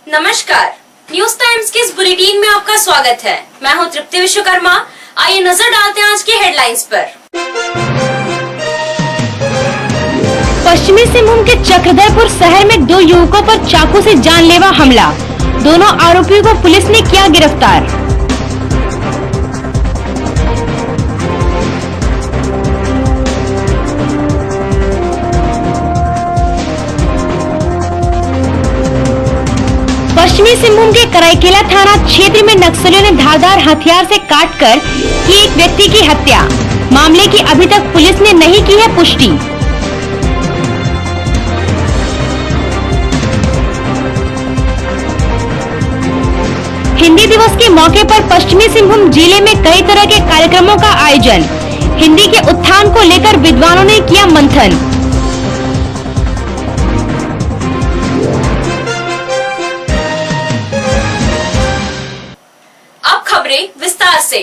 नमस्कार, news times के इस बुलेटिन में आपका स्वागत है। मैं हूं तृप्ति विश्वकर्मा। आइए नजर डालते हैं आज के हेडलाइंस पर। पश्चिमी सिंहभूम के चक्रधरपुर शहर में 2 युवकों पर चाकू से जानलेवा हमला। दोनों आरोपियों को पुलिस ने किया गिरफ्तार। पश्चिमी सिंहभूम के कराईकेला थाना क्षेत्र में नक्सलियों ने धारदार हथियार से काटकर की एक व्यक्ति की हत्या। मामले की अभी तक पुलिस ने नहीं की है पुष्टि। हिंदी दिवस के मौके पर पश्चिमी सिंहभूम जिले में कई तरह के कार्यक्रमों का आयोजन। हिंदी के उत्थान को लेकर विद्वानों ने किया मंथन। विस्तार से।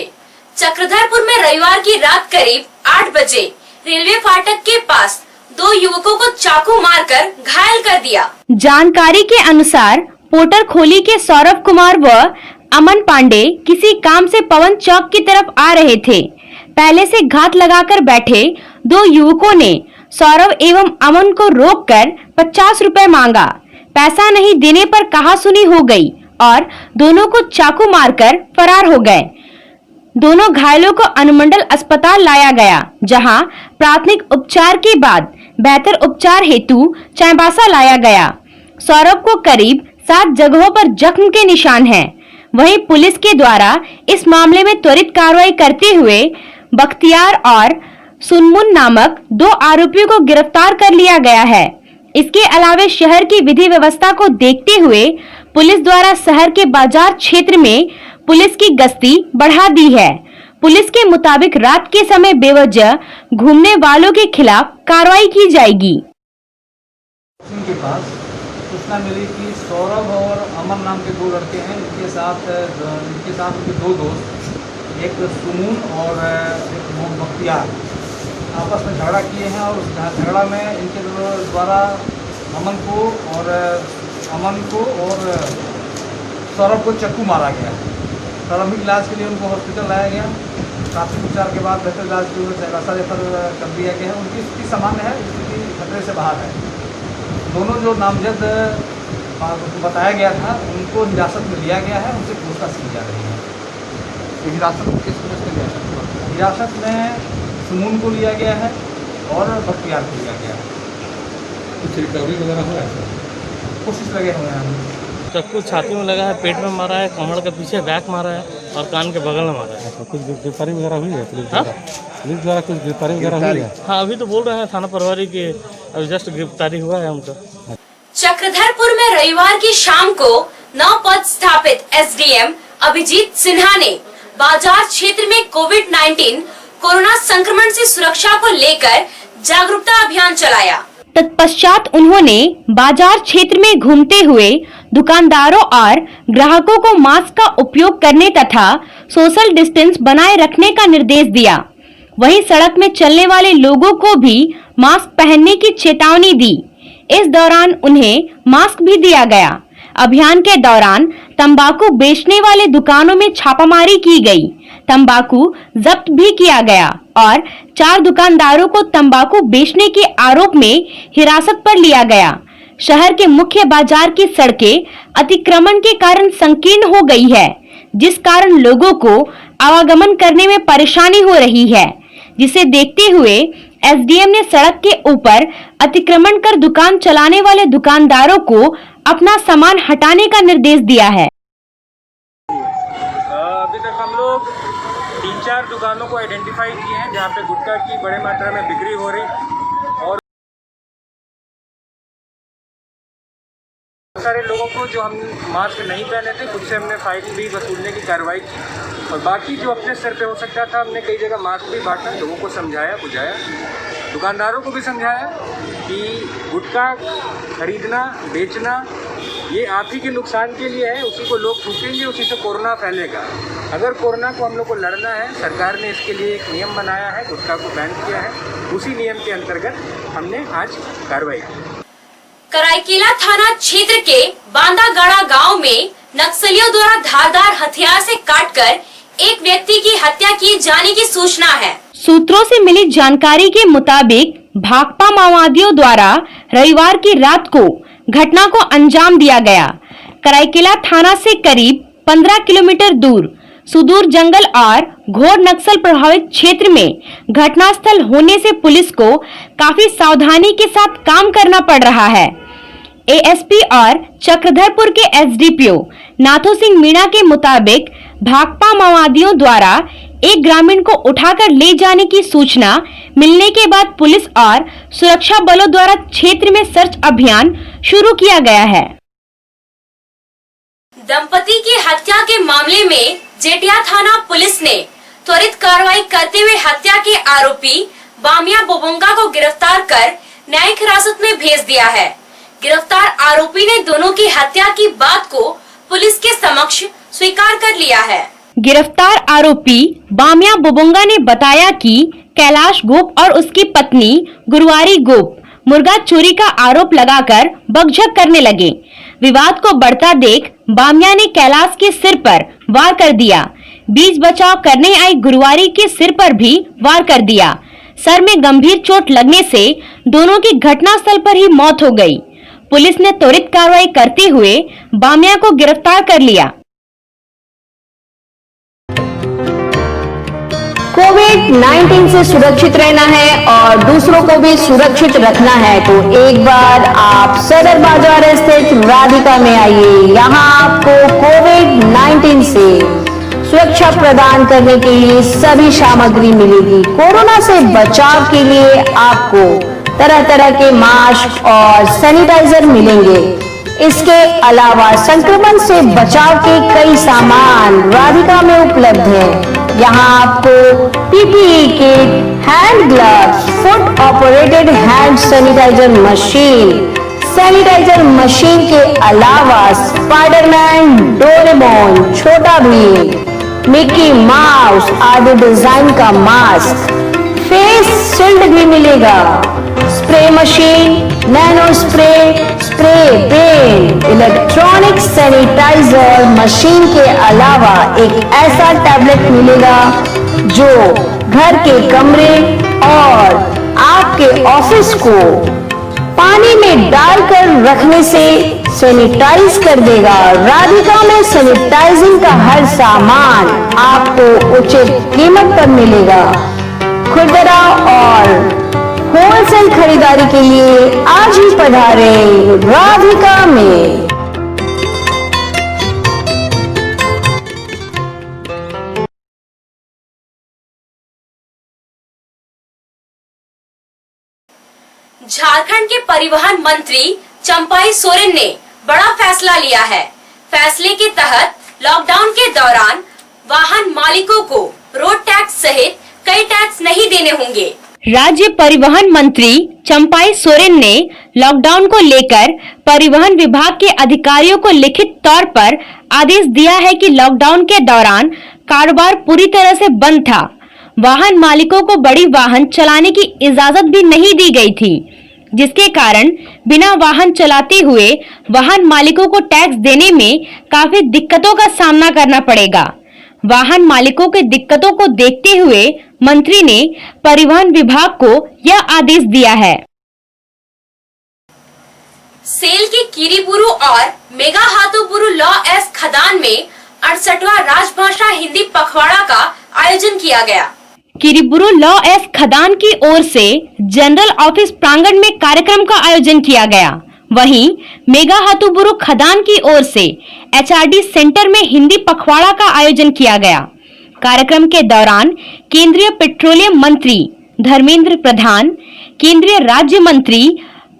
चक्रधरपुर में रविवार की रात करीब 8 बजे रेलवे फाटक के पास 2 युवकों को चाकू मारकर घायल कर दिया। जानकारी के अनुसार पोटर खोली के सौरभ कुमार व अमन पांडे किसी काम से पवन चौक की तरफ आ रहे थे। पहले से घात लगाकर बैठे 2 युवकों ने सौरभ एवं अमन को रोककर 50 रुपए मांगा। पैसा नहीं देने पर कहासुनी हो गई और दोनों को चाकू मारकर फरार हो गए। दोनों घायलों को अनुमंडल अस्पताल लाया गया, जहां प्राथमिक उपचार के बाद बेहतर उपचार हेतु चाईबासा लाया गया। सौरभ को करीब 7 जगहों पर जख्म के निशान हैं। वहीं पुलिस के द्वारा इस मामले में त्वरित कार्रवाई करते हुए बख्तियार और सुनमुन नामक 2 आरोपियों को गिरफ्तार कर लिया गया है। इसके अलावा शहर की विधि व्यवस्था को देखते हुए पुलिस द्वारा शहर के बाजार क्षेत्र में पुलिस की गश्ती बढ़ा दी है। पुलिस के मुताबिक रात के समय बेवजह घूमने वालों के खिलाफ कार्रवाई की जाएगी। के पास सूचना मिली कि सौरभ और अमन नाम के 2 लड़के हैं। इनके साथ उनके 2 दोस्त, एक सुमून और एक बख्तियार, आपस में झगड़ा किए हैं और उस झगड़ा में इनके द्वारा अमन को और सौरभ को चाकू मारा गया। प्रारंभिक इलाज के लिए उनको हॉस्पिटल लाया गया। प्राथमिक उपचार के बाद बेहतर इलाज के लिए चाईबासा रेफर कर दिया गया है। उनकी स्थिति सामान्य है, स्थिति खतरे से बाहर है। दोनों जो नामजद बताया गया था उनको हिरासत में लिया गया है, उनसे पूछताछ की जा रही है। हिरासत में किस पुलिस ने लिया? हिरासत में सुमून को लिया गया है और बख्तियार को लिया गया है। कुछ रिकवरी वगैरह हुआ है? कोशिश लगे हुए हैं हम। चाकू छाती में लगा है, पेट में मारा है, कमर के पीछे बैक मारा है और कान के बगल में मारा है। कुछ गिरफ्तारी वगैरह हुई है पुलिस द्वारा? कुछ गिरफ्तारी वगैरह हुई है? हाँ, अभी तो बोल रहे हैं थाना प्रभारी की अभी जस्ट गिरफ्तारी हुआ है उनका। चक्रधरपुर में रविवार की शाम को नवपद स्थापित एसडीएम अभिजीत सिन्हा ने बाजार क्षेत्र में कोविड-19 कोरोना संक्रमण से सुरक्षा को लेकर जागरूकता अभियान चलाया। तत्पश्चात उन्होंने बाजार क्षेत्र में घूमते हुए दुकानदारों और ग्राहकों को मास्क का उपयोग करने तथा सोशल डिस्टेंस बनाए रखने का निर्देश दिया। वहीं सड़क में चलने वाले लोगों को भी मास्क पहनने की चेतावनी दी। इस दौरान उन्हें मास्क भी दिया गया। अभियान के दौरान तंबाकू बेचने वाले दुकानों में छापामारी की गई। तंबाकू जब्त भी किया गया और 4 दुकानदारों को तंबाकू बेचने के आरोप में हिरासत पर लिया गया। शहर के मुख्य बाजार की सड़कें अतिक्रमण के कारण संकीर्ण हो गई है, जिस कारण लोगों को आवागमन करने में परेशानी हो रही है, जिसे देखते हुए एसडीएम ने सड़क के ऊपर अतिक्रमण कर दुकान चलाने वाले दुकानदारों को अपना सामान हटाने का निर्देश दिया है। अभी तक हम लोग 3-4 दुकानों को आइडेंटिफाई किए हैं जहाँ पे गुटखा की बड़े मात्रा में बिक्री हो रही और बहुत सारे लोगों को जो हम मास्क नहीं पहने थे खुद से हमने फाइन भी वसूलने की कार्रवाई की और बाकी जो अपने सर पे हो सकता था हमने कई जगह मास्क भी बांटा, लोगों को समझाया बुझाया, दुकानदारों को भी समझाया कि गुटखा खरीदना बेचना ये आप ही के नुकसान के लिए है, उसी को लोग थूकेंगे, उसी से कोरोना फैलेगा। अगर कोरोना को हम लोग को लड़ना है, सरकार ने इसके लिए एक नियम बनाया है, गुटखा को बैन किया है, उसी नियम के अंतर्गत हमने आज कार्रवाई की। कराईकेला थाना क्षेत्र के बांदागाड़ा गांव में नक्सलियों द्वारा धारदार हथियार से काटकर एक व्यक्ति की हत्या किए जाने की सूचना है। सूत्रों से मिली जानकारी के मुताबिक भाकपा माओवादियों द्वारा रविवार की रात को घटना को अंजाम दिया गया। कराईकेला थाना से करीब 15 किलोमीटर दूर सुदूर जंगल और घोर नक्सल प्रभावित क्षेत्र में घटनास्थल होने से पुलिस को काफी सावधानी के साथ काम करना पड़ रहा है। एएसपी और चक्रधरपुर के एसडीपीओ नाथो सिंह मीणा के मुताबिक भाकपा माओवादियों द्वारा एक ग्रामीण को उठाकर ले जाने की सूचना मिलने के बाद पुलिस और सुरक्षा बलों द्वारा क्षेत्र में सर्च अभियान शुरू किया गया है। दंपति की हत्या के मामले में जेटिया थाना पुलिस ने त्वरित कार्रवाई करते हुए हत्या के आरोपी बामिया बोबोंगा को गिरफ्तार कर न्यायिक हिरासत में भेज दिया है। गिरफ्तार आरोपी ने दोनों की हत्या की बात को पुलिस के समक्ष स्वीकार कर लिया है। गिरफ्तार आरोपी बामिया बोबोंगा ने बताया कि कैलाश गोप और उसकी पत्नी गुरुवारी गोप मुर्गा चोरी का आरोप लगाकर बकझक करने लगे। विवाद को बढ़ता देख बामिया ने कैलाश के सिर पर वार कर दिया। बीच बचाव करने आई गुरुवारी के सिर पर भी वार कर दिया। सर में गंभीर चोट लगने से दोनों की घटनास्थल पर ही मौत हो गई। पुलिस ने त्वरित कार्रवाई करते हुए बामिया को गिरफ्तार कर लिया। कोविड-19 से सुरक्षित रहना है और दूसरों को भी सुरक्षित रखना है तो एक बार आप सदर बाजार स्थित राधिका में आइए। यहाँ आपको कोविड-19 से सुरक्षा प्रदान करने के लिए सभी सामग्री मिलेगी। कोरोना से बचाव के लिए आपको तरह तरह के मास्क और सैनिटाइजर मिलेंगे। इसके अलावा संक्रमण से बचाव के कई सामान राधिका में उपलब्ध हैं। यहाँ आपको PPE kit, hand gloves, foot operated hand sanitiser machine के अलावा Spiderman, Doraemon, Chhota Bheem, Mickey Mouse आदि डिजाइन का मास्क, फेस शील्ड भी मिलेगा। Spray machine, nano spray, spray pen, electronic sanitiser machine के अलावा एक ऐसा टैबलेट मिलेगा जो घर के कमरे और आपके ऑफिस को पानी में डालकर रखने से सैनिटाइज कर देगा। राधिका में सैनिटाइजिंग का हर सामान आपको उचित कीमत पर मिलेगा। खुदरा और होलसेल खरीदारी के लिए आज ही पधारें राधिका में। झारखंड के परिवहन मंत्री चंपाई सोरेन ने बड़ा फैसला लिया है। फैसले के तहत लॉकडाउन के दौरान वाहन मालिकों को रोड टैक्स सहित कई टैक्स नहीं देने होंगे। राज्य परिवहन मंत्री चंपाई सोरेन ने लॉकडाउन को लेकर परिवहन विभाग के अधिकारियों को लिखित तौर पर आदेश दिया है कि लॉकडाउन के दौरान कारोबार पूरी तरह से बंद था। वाहन मालिकों को बड़ी वाहन चलाने की इजाजत भी नहीं दी गई थी, जिसके कारण बिना वाहन चलाते हुए वाहन मालिकों को टैक्स देने में काफी दिक्कतों का सामना करना पड़ेगा। वाहन मालिकों के दिक्कतों को देखते हुए मंत्री ने परिवहन विभाग को यह आदेश दिया है। सेल के किरीबुरु और मेगा हाथोपुरु लॉ एस खदान में 68वां राजभाषा हिंदी पखवाड़ा का आयोजन किया गया। किरीबुरु लॉ एस खदान की ओर से जनरल ऑफिस प्रांगण में कार्यक्रम का आयोजन किया गया। वहीं मेगा हाथुबुरु खदान की ओर से एचआरडी सेंटर में हिंदी पखवाड़ा का आयोजन किया गया। कार्यक्रम के दौरान केंद्रीय पेट्रोलियम मंत्री धर्मेंद्र प्रधान, केंद्रीय राज्य मंत्री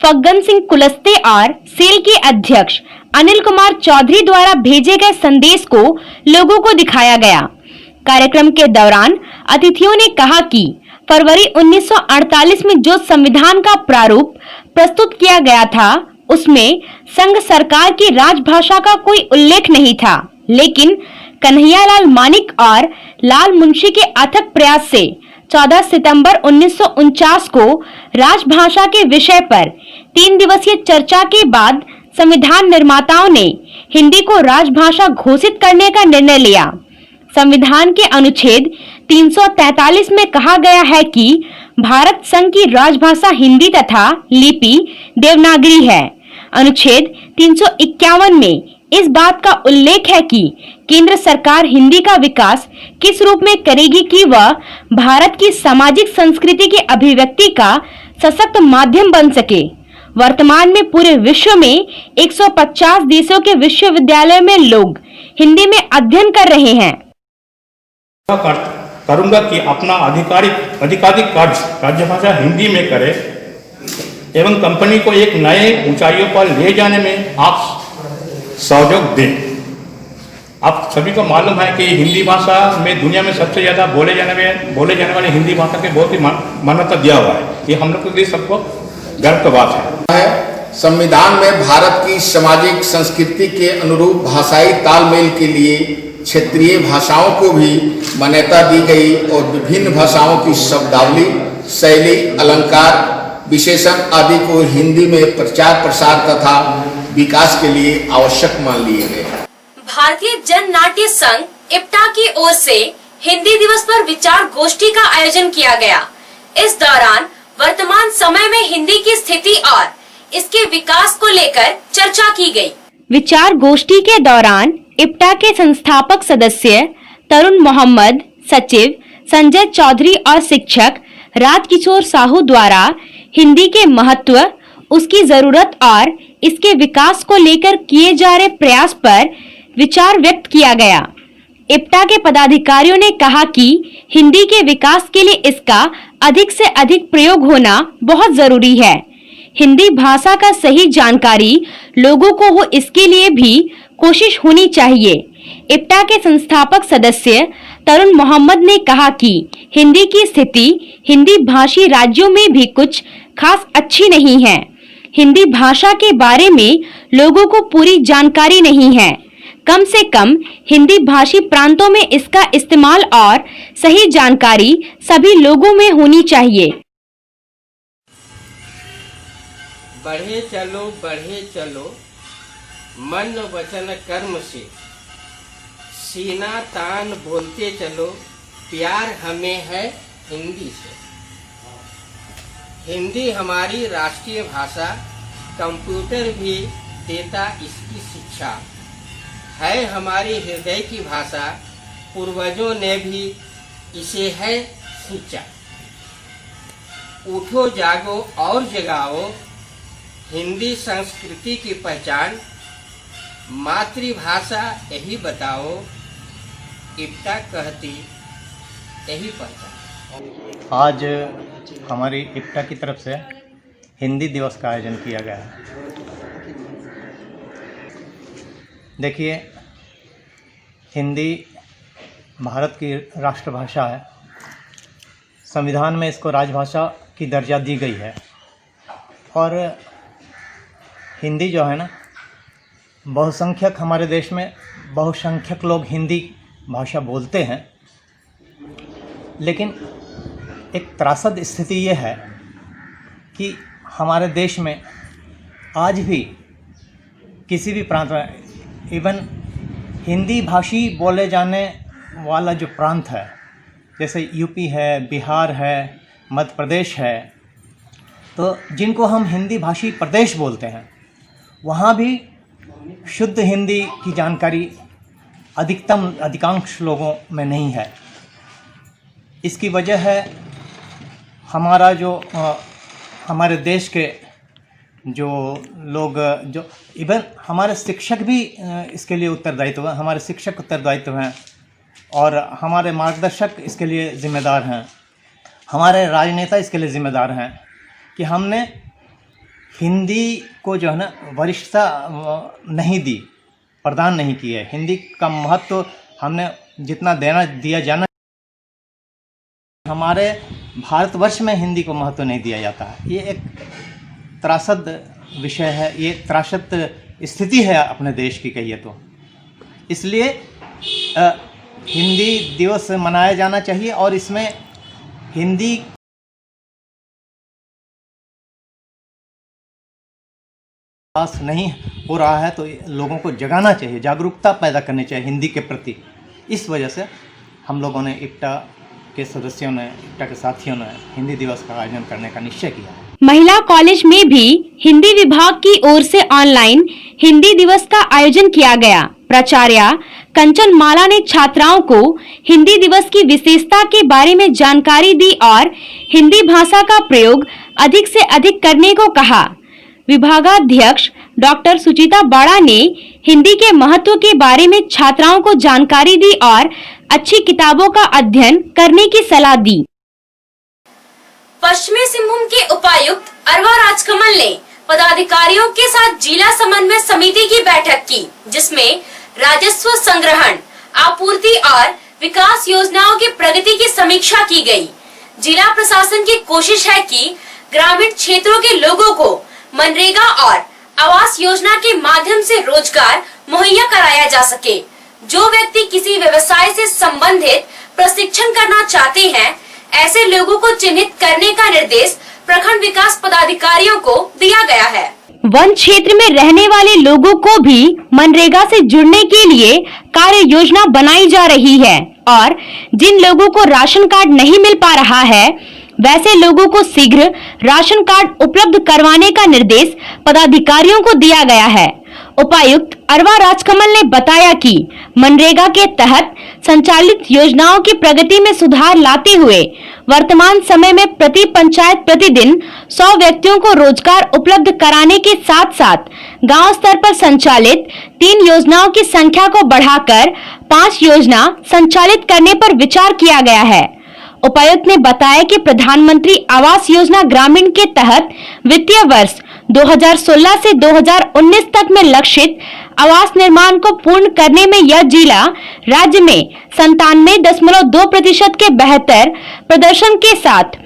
फग्गन सिंह कुलस्ते और सेल के अध्यक्ष अनिल कुमार चौधरी द्वारा भेजे गए संदेश को लोगों को दिखाया गया। कार्यक्रम के दौरान अतिथियों ने कहा कि फरवरी 1948 में जो संविधान का प्रारूप प्रस्तुत किया गया था, उसमें संघ सरकार की राजभाषा का कोई उल्लेख नहीं था, लेकिन कन्हैयालाल मानिक और लाल मुंशी के अथक प्रयास से 14 सितंबर 1949 को राजभाषा के विषय पर 3 दिवसीय चर्चा के बाद संविधान निर्माताओं ने हिंदी को राजभाषा घोषित करने का निर्णय लिया। संविधान के अनुच्छेद 343 में कहा गया है कि भारत संघ की राजभाषा हिंदी तथा लिपि देवनागरी है। अनुच्छेद 351 में इस बात का उल्लेख है कि केंद्र सरकार हिंदी का विकास किस रूप में करेगी कि वह भारत की सामाजिक संस्कृति की अभिव्यक्ति का सशक्त माध्यम बन सके। वर्तमान में पूरे विश्व में 150 देशों के विश्वविद्यालयों में लोग हिंदी में अध्ययन कर रहे हैं। करूंगा कि अपना अधिकारिक कार्य राज्यभाषा हिंदी में करे एवं कंपनी को एक नए ऊंचाइयों पर ले जाने में आप सहयोग दें। आप सभी को मालूम है कि हिंदी भाषा में दुनिया में सबसे ज़्यादा बोले जाने वाले हिंदी भाषा के बहुत ही मान्यता दिया हुआ है। ये हम लोग के लिए सबको गर्व की बात है। संविधान में भारत की सामाजिक संस्कृति के अनुरूप भाषाई तालमेल के लिए क्षेत्रीय भाषाओं को भी मान्यता दी गई और विभिन्न भाषाओं की शब्दावली, शैली, अलंकार, विशेषण आदि को हिंदी में प्रचार प्रसार तथा विकास के लिए आवश्यक मान लिए गए। भारतीय जन नाट्य संघ इप्टा की ओर से हिंदी दिवस पर विचार गोष्ठी का आयोजन किया गया। इस दौरान वर्तमान समय में हिंदी की स्थिति और इसके विकास को लेकर चर्चा की गई। विचार गोष्ठी के दौरान इप्टा के संस्थापक सदस्य तरुण मोहम्मद, सचिव संजय चौधरी और शिक्षक राजकिशोर साहू द्वारा हिंदी के महत्व, उसकी जरूरत और इसके विकास को लेकर किए जा रहे प्रयास पर विचार व्यक्त किया गया। इप्टा के पदाधिकारियों ने कहा कि हिंदी के विकास के लिए इसका अधिक से अधिक प्रयोग होना बहुत जरूरी है। हिंदी भाषा का सही जानकारी लोगों को हो, इसके लिए भी कोशिश होनी चाहिए। इप्टा के संस्थापक सदस्य तरुण मोहम्मद ने कहा कि हिंदी की स्थिति हिंदी भाषी राज्यों में भी कुछ खास अच्छी नहीं है। हिंदी भाषा के बारे में लोगों को पूरी जानकारी नहीं है। कम से कम हिंदी भाषी प्रांतों में इसका इस्तेमाल और सही जानकारी सभी लोगों में होनी चाहिए। बढ़े चलो मन वचन कर्म से, सीना तान बोलते चलो, प्यार हमें है हिंदी से। हिंदी हमारी राष्ट्रीय भाषा, कंप्यूटर भी देता इसकी शिक्षा है। हमारी हृदय की भाषा, पूर्वजों ने भी इसे है सींचा। उठो जागो और जगाओ, हिंदी संस्कृति की पहचान, मातृभाषा यही बताओ, इप्टा कहती यही पहचान। आज हमारी इप्टा की तरफ से हिंदी दिवस का आयोजन किया गया है। देखिए, हिंदी भारत की राष्ट्रभाषा है। संविधान में इसको राजभाषा की दर्जा दी गई है और हिंदी जो है ना, बहुसंख्यक हमारे देश में बहुसंख्यक लोग हिंदी भाषा बोलते हैं, लेकिन एक त्रासद स्थिति ये है कि हमारे देश में आज भी किसी भी प्रांत में इवन हिंदी भाषी बोले जाने वाला जो प्रांत है, जैसे यूपी है, बिहार है, मध्य प्रदेश है, तो जिनको हम हिंदी भाषी प्रदेश बोलते हैं, वहाँ भी शुद्ध हिंदी की जानकारी अधिकांश लोगों में नहीं है। इसकी वजह है हमारे देश के जो लोग, जो इवन हमारे शिक्षक भी इसके लिए उत्तरदायित्व हैं। हमारे शिक्षक उत्तरदायित्व हैं और हमारे मार्गदर्शक इसके लिए ज़िम्मेदार हैं। हमारे राजनेता इसके लिए ज़िम्मेदार हैं कि हमने हिंदी को जो है ना वरिष्ठता नहीं दी, प्रदान नहीं की है। हिंदी का महत्व हमने जितना दिया जाना, हमारे भारतवर्ष में हिंदी को महत्व नहीं दिया जाता है। ये एक त्रासद विषय है, ये त्रासद स्थिति है अपने देश की, कहिए तो। इसलिए हिंदी दिवस मनाया जाना चाहिए और इसमें हिंदी पास नहीं हो रहा है तो लोगों को जगाना चाहिए, जागरूकता पैदा करनी चाहिए हिंदी के प्रति। इस वजह से हम लोगों ने इक्टा के सदस्यों ने, इक्टा के साथियों ने हिंदी दिवस का आयोजन करने का निश्चय किया है। महिला कॉलेज में भी हिंदी विभाग की ओर से ऑनलाइन हिंदी दिवस का आयोजन किया गया। प्राचार्य कंचन माला ने छात्राओं को हिंदी दिवस की विशेषता के बारे में जानकारी दी और हिंदी भाषा का प्रयोग अधिक से अधिक करने को कहा। विभागाध्यक्ष डॉक्टर सुचिता बाड़ा ने हिंदी के महत्व के बारे में छात्राओं को जानकारी दी और अच्छी किताबों का अध्ययन करने की सलाह दी। पश्चिमी सिंहभूम के उपायुक्त अरवा राजकमल ने पदाधिकारियों के साथ जिला समन्वय समिति की बैठक की, जिसमें राजस्व संग्रहण, आपूर्ति और विकास योजनाओं की प्रगति की समीक्षा की गई। जिला प्रशासन की कोशिश है कि ग्रामीण क्षेत्रों के लोगों को मनरेगा और आवास योजना के माध्यम से रोजगार मुहैया कराया जा सके। जो व्यक्ति किसी व्यवसाय से संबंधित प्रशिक्षण करना चाहते हैं, ऐसे लोगों को चिन्हित करने का निर्देश प्रखंड विकास पदाधिकारियों को दिया गया है। वन क्षेत्र में रहने वाले लोगों को भी मनरेगा से जुड़ने के लिए कार्य योजना बनाई जा रही है और जिन लोगों को राशन कार्ड नहीं मिल पा रहा है, वैसे लोगों को शीघ्र राशन कार्ड उपलब्ध करवाने का निर्देश पदाधिकारियों को दिया गया है। उपायुक्त अरवा राजकमल ने बताया कि मनरेगा के तहत संचालित योजनाओं की प्रगति में सुधार लाते हुए वर्तमान समय में प्रति पंचायत प्रतिदिन 100 व्यक्तियों को रोजगार उपलब्ध कराने के साथ साथ गांव स्तर पर संचालित 3 योजनाओं की संख्या को बढ़ाकर 5 योजना संचालित करने पर विचार किया गया है। उपायुक्त ने बताया कि प्रधानमंत्री आवास योजना ग्रामीण के तहत वित्तीय वर्ष 2016 से 2019 तक में लक्षित आवास निर्माण को पूर्ण करने में यह जिला राज्य में 97.2% के बेहतर प्रदर्शन के साथ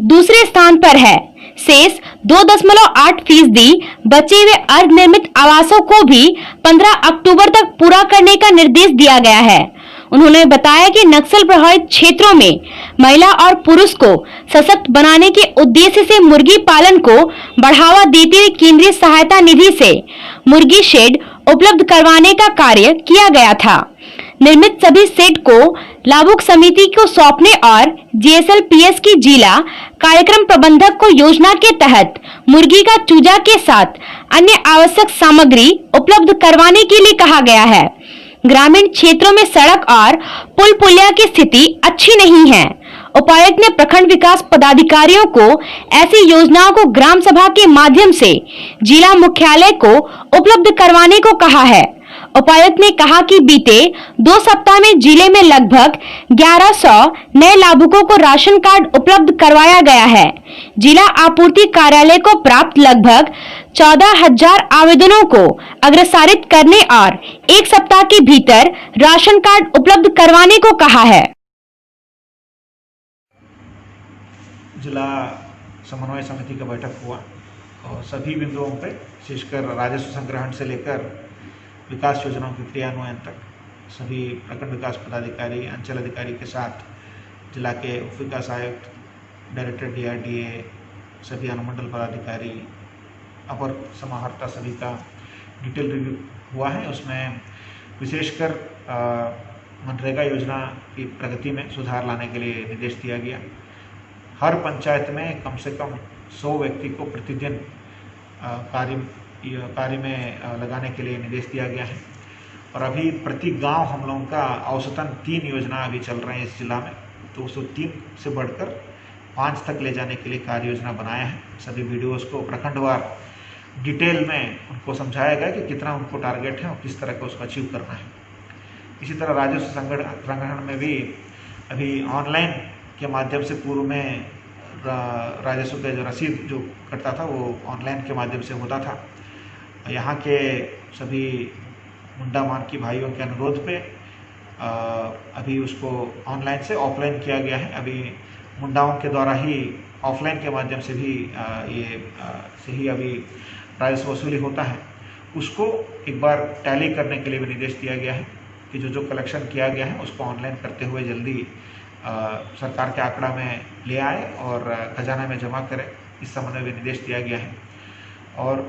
दूसरे स्थान पर है। शेष 2.8% बचे हुए अर्ध निर्मित आवासों को भी 15 अक्टूबर तक पूरा करने का निर्देश दिया गया है। उन्होंने बताया कि नक्सल प्रभावित क्षेत्रों में महिला और पुरुष को सशक्त बनाने के उद्देश्य से मुर्गी पालन को बढ़ावा देते हुए केंद्रीय सहायता निधि से मुर्गी शेड उपलब्ध करवाने का कार्य किया गया था। निर्मित सभी शेड को लाभुक समिति को सौंपने और जीएसएलपीएस की जिला कार्यक्रम प्रबंधक को योजना के तहत मुर्गी का चूजा के साथ अन्य आवश्यक सामग्री उपलब्ध करवाने के लिए कहा गया है। ग्रामीण क्षेत्रों में सड़क और पुल पुलिया की स्थिति अच्छी नहीं है। उपायुक्त ने प्रखंड विकास पदाधिकारियों को ऐसी योजनाओं को ग्राम सभा के माध्यम से जिला मुख्यालय को उपलब्ध करवाने को कहा है। उपायुक्त ने कहा कि बीते 2 सप्ताह में जिले में लगभग 1100 नए लाभुकों को राशन कार्ड उपलब्ध करवाया गया है। जिला आपूर्ति कार्यालय को प्राप्त लगभग 14,000 आवेदनों को अग्रसारित करने और 1 सप्ताह के भीतर राशन कार्ड उपलब्ध करवाने को कहा है। जिला समन्वय समिति का बैठक हुआ और सभी बिंदुओं पर, विशेषकर राजस्व संग्रहण से लेकर विकास योजनाओं के क्रियान्वयन तक सभी प्रखंड विकास पदाधिकारी, अंचल अधिकारी के साथ जिला के उप विकास आयुक्त, डायरेक्टर DRDA, सभी अनुमंडल पदाधिकारी, अपर समाहर्ता सभी का डिटेल रिव्यू हुआ है। उसमें विशेषकर मनरेगा योजना की प्रगति में सुधार लाने के लिए निर्देश दिया गया। हर पंचायत में कम से कम 100 व्यक्ति को प्रतिदिन कार्य में लगाने के लिए निर्देश दिया गया है। और अभी प्रति गांव हम लोगों का औसतन 3 योजना अभी चल रहे हैं इस जिला में, तो उसको 3 से बढ़कर 5 तक ले जाने के लिए कार्य योजना बनाया है। सभी वीडियोस को प्रखंडवार डिटेल में उनको समझाया गया कि कितना उनको टारगेट है और किस तरह का उसको अचीव करना है। इसी तरह राजस्व संग्रहण में भी अभी ऑनलाइन के माध्यम से पूर्व में राजस्व का जो रसीद जो कटता था वो ऑनलाइन के माध्यम से होता था। यहाँ के सभी मुंडा मान की भाइयों के अनुरोध पे अभी उसको ऑनलाइन से ऑफलाइन किया गया है। अभी मुंडाओं के द्वारा ही ऑफलाइन के माध्यम से भी ये अभी राजस्व वसूली होता है। उसको एक बार टैली करने के लिए भी निर्देश दिया गया है कि जो कलेक्शन किया गया है उसको ऑनलाइन करते हुए जल्दी सरकार के आंकड़ा में ले आए और खजाना में जमा करें, इस संबंध में भी निर्देश दिया गया है। और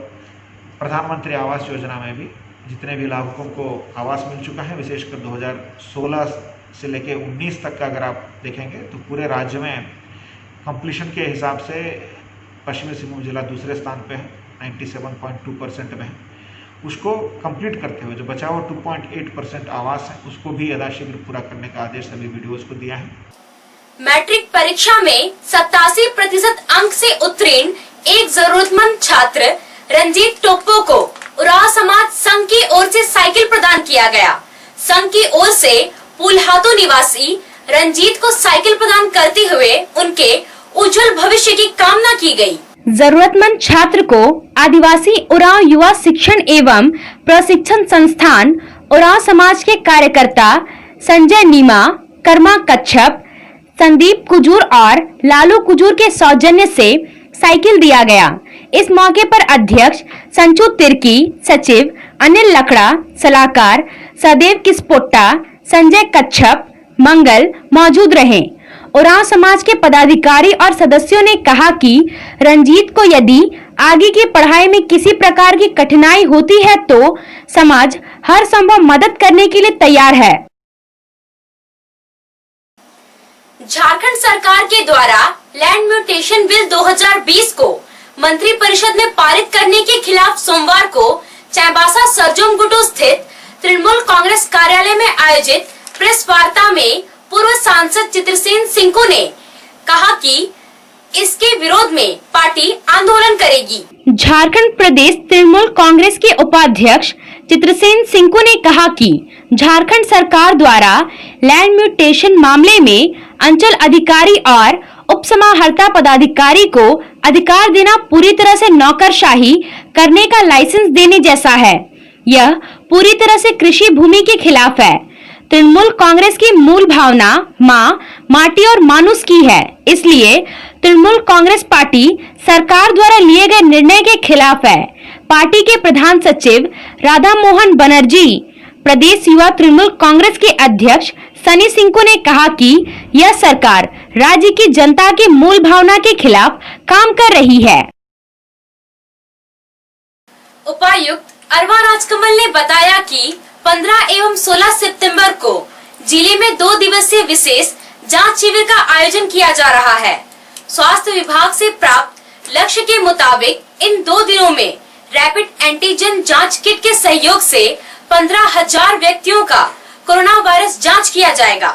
प्रधानमंत्री आवास योजना में भी जितने भी लाभुकों को आवास मिल चुका है, विशेषकर 2016 से लेकर 19 तक का अगर आप देखेंगे तो पूरे राज्य में कंप्लीशन के हिसाब से पश्चिमी सिंहभूम जिला दूसरे स्थान पे है, 97.2% में है। उसको कंप्लीट करते हुए जो बचा हुआ 2.8% आवास है उसको भी यथाशीघ्र पूरा करने का आदेश सभी वीडियोज को दिया है। मैट्रिक परीक्षा में 87% अंक से उत्तीर्ण एक जरूरतमंद छात्र रंजीत टोप्पो को उरांव समाज संघ की ओर से साइकिल प्रदान किया गया। संघ की ओर से पुलहातो निवासी रंजीत को साइकिल प्रदान करते हुए उनके उज्जवल भविष्य की कामना की गई। जरूरतमंद छात्र को आदिवासी उरांव युवा शिक्षण एवं प्रशिक्षण संस्थान उरांव समाज के कार्यकर्ता संजय नीमा, कर्मा कच्छप, संदीप कुजूर और लालू कुजूर के सौजन्य से साइकिल दिया गया। इस मौके पर अध्यक्ष संचू तिर्की, सचिव अनिल लकड़ा, सलाहकार सदैव किस्पोट्टा, संजय कच्छप, मंगल मौजूद रहे। उरांव समाज के पदाधिकारी और सदस्यों ने कहा कि रंजीत को यदि आगे की पढ़ाई में किसी प्रकार की कठिनाई होती है तो समाज हर संभव मदद करने के लिए तैयार है। झारखंड सरकार के द्वारा लैंड म्यूटेशन बिल 2020 को मंत्री परिषद में पारित करने के खिलाफ सोमवार को चाईबासा सरजोम गुटो स्थित तृणमूल कांग्रेस कार्यालय में आयोजित प्रेस वार्ता में पूर्व सांसद चित्रसेन सिंह ने कहा कि इसके विरोध में पार्टी आंदोलन करेगी। झारखंड प्रदेश तृणमूल कांग्रेस के उपाध्यक्ष चित्रसेन सिंह ने कहा कि झारखंड सरकार द्वारा लैंड म्यूटेशन मामले में अंचल अधिकारी और उप समाहर्ता पदाधिकारी को अधिकार देना पूरी तरह से नौकरशाही करने का लाइसेंस देने जैसा है। यह पूरी तरह से कृषि भूमि के खिलाफ है। तृणमूल कांग्रेस की मूल भावना माँ, माटी और मानुष की है। इसलिए तृणमूल कांग्रेस पार्टी सरकार द्वारा लिए गए निर्णय के खिलाफ है। पार्टी के प्रधान सचिव राधा मोहन बनर्जी, प्रदेश युवा तृणमूल कांग्रेस के अध्यक्ष सनी सिंह ने कहा कि यह सरकार राज्य की जनता की मूल भावना के खिलाफ काम कर रही है। उपायुक्त अरवा राजकमल ने बताया कि 15 एवं 16 सितंबर को जिले में 2 दिवसीय विशेष जांच शिविर का आयोजन किया जा रहा है। स्वास्थ्य विभाग से प्राप्त लक्ष्य के मुताबिक इन 2 दिनों में रैपिड एंटीजन जांच किट के सहयोग से 15,000 व्यक्तियों का कोरोना वायरस जांच किया जाएगा।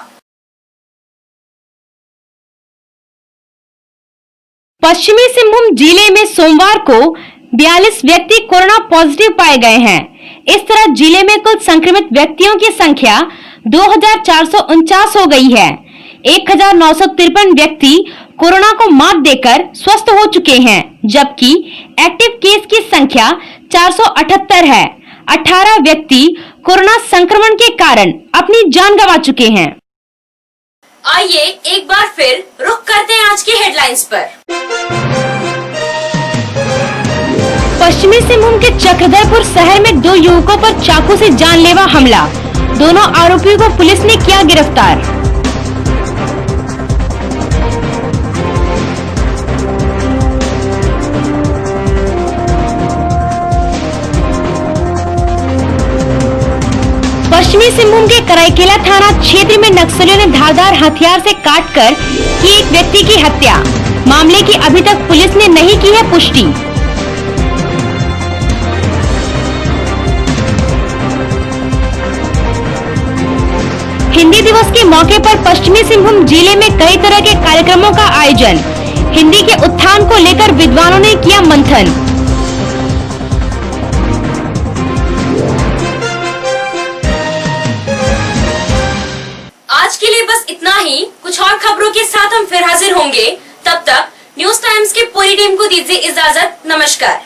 पश्चिमी सिंहभूम जिले में सोमवार को 42 व्यक्ति कोरोना पॉजिटिव पाए गए हैं। इस तरह जिले में कुल संक्रमित व्यक्तियों की संख्या 2449 हो गई है। 1953 व्यक्ति कोरोना को मात देकर स्वस्थ हो चुके हैं, जबकि एक्टिव केस की संख्या 478 है। 18 व्यक्ति कोरोना संक्रमण के कारण अपनी जान गंवा चुके हैं। आइए एक बार फिर रुख करते हैं आज की हेडलाइंस पर। पश्चिमी सिंहभूम के चक्रधरपुर शहर में 2 युवकों पर चाकू से जानलेवा हमला। दोनों आरोपियों को पुलिस ने किया गिरफ्तार। पश्चिमी सिंहभूम के कराईकेला थाना क्षेत्र में नक्सलियों ने धारदार हथियार से काटकर की एक व्यक्ति की हत्या। मामले की अभी तक पुलिस ने नहीं की है पुष्टि। हिंदी दिवस के मौके पर पश्चिमी सिंहभूम जिले में कई तरह के कार्यक्रमों का आयोजन। हिंदी के उत्थान को लेकर विद्वानों ने किया मंथन। आज के लिए बस इतना ही। कुछ और खबरों के साथ हम फिर हाजिर होंगे। तब तक न्यूज टाइम्स की पूरी टीम को दीजिए इजाजत। नमस्कार।